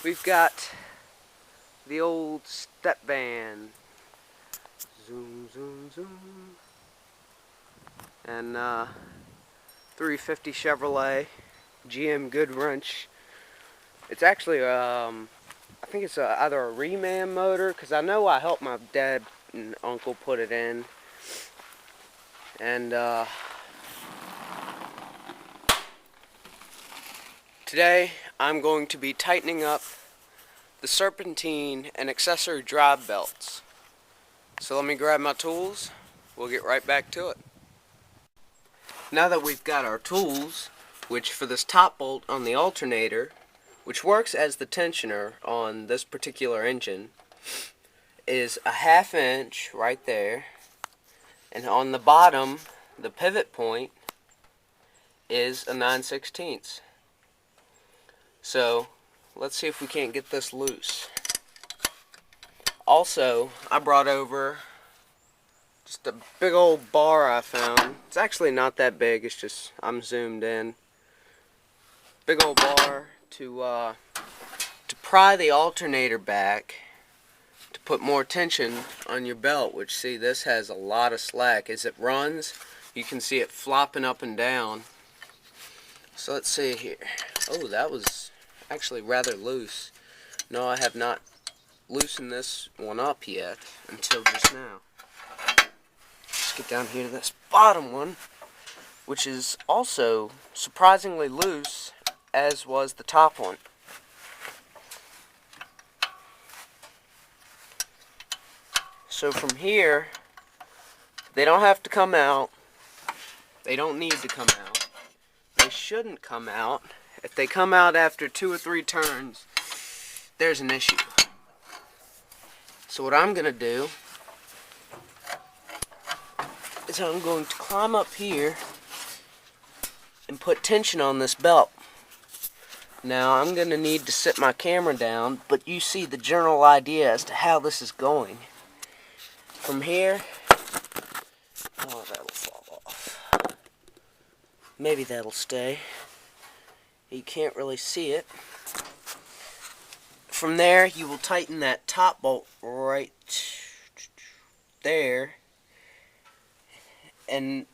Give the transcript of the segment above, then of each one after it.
we've got the old step van. Zoom, zoom, zoom. And 350 Chevrolet GM Good Wrench. It's actually I think it's either a reman motor, because I know I helped my dad and uncle put it in. And today I'm going to be tightening up the serpentine and accessory drive belts. So let me grab my tools. We'll get right back to it. Now that we've got our tools, which for this top bolt on the alternator, which works as the tensioner on this particular engine, is a 1/2 inch right there, and on the bottom, the pivot point is a 9/16. So let's see if we can't get this loose. Also, I brought over just a big old bar I found. It's actually not that big, it's just I'm zoomed in. Big old bar to pry the alternator back, to put more tension on your belt, which, see, this has a lot of slack. As it runs, you can see it flopping up and down. So let's see here. Oh, that was actually rather loose. No, I have not loosened this one up yet until just now. Let's get down here to this bottom one, which is also surprisingly loose, as was the top one. So from here, they don't have to come out. They don't need to come out. They shouldn't come out. If they come out after 2 or 3 turns, there's an issue. So what I'm going to do is I'm going to climb up here and put tension on this belt. Now I'm going to need to sit my camera down, but you see the general idea as to how this is going. From here, oh, that'll fall off. Maybe that'll stay. You can't really see it. From there, you will tighten that top bolt right there and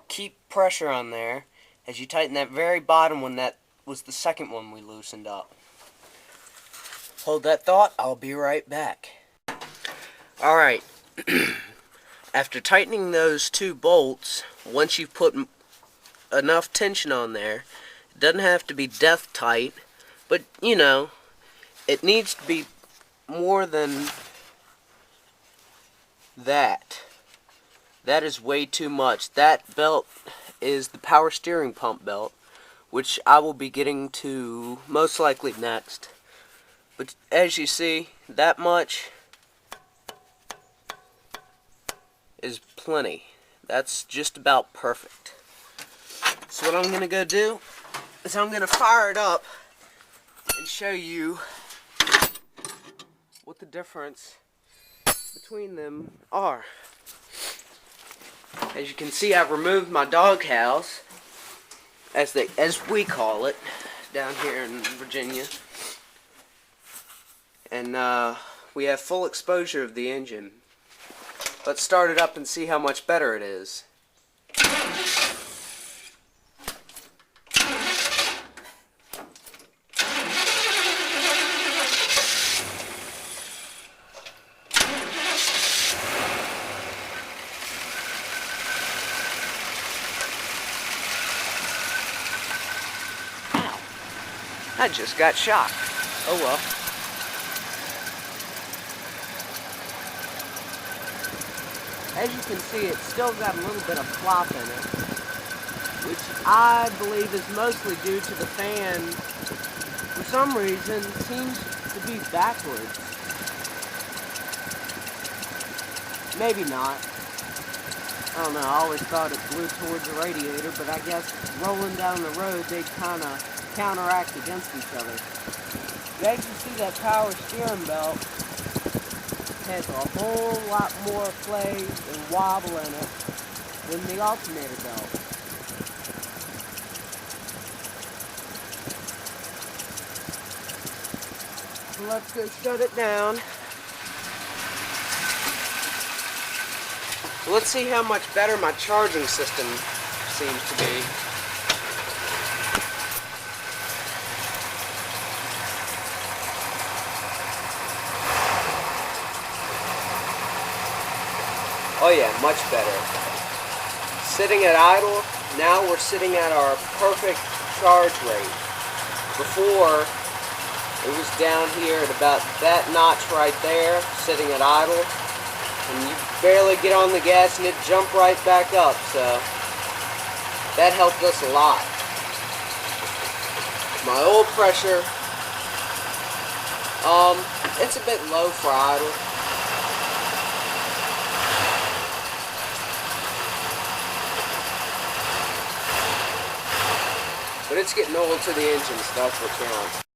keep pressure on there as you tighten that very bottom one. That was the second one we loosened up. Hold that thought, I'll be right back. Alright, after tightening those 2 bolts, once you've put enough tension on there, it doesn't have to be death tight, but you know, it needs to be more than that. That is way too much. That belt is the power steering pump belt, which I will be getting to most likely next. But as you see, that much is plenty. That's just about perfect. So what I'm going to go do is I'm going to fire it up and show you what the difference between them are. As you can see, I've removed my doghouse, as we call it down here in Virginia, and we have full exposure of the engine. Let's start it up and see how much better it is. I just got shocked. Oh well. As you can see, it's still got a little bit of flop in it, which I believe is mostly due to the fan, for some reason, seems to be backwards. Maybe not. I don't know, I always thought it blew towards the radiator, but I guess rolling down the road, they'd kind of counteract against each other. As you see, that power steering belt has a whole lot more play and wobble in it than the alternator belt. So let's go shut it down. So let's see how much better my charging system seems to be. Oh yeah, much better. Sitting at idle, now we're sitting at our perfect charge rate. Before, it was down here at about that notch right there, sitting at idle, and you barely get on the gas and it jumped right back up, so that helped us a lot. My oil pressure, it's a bit low for idle. But it's getting oil to the engine, so that's what counts.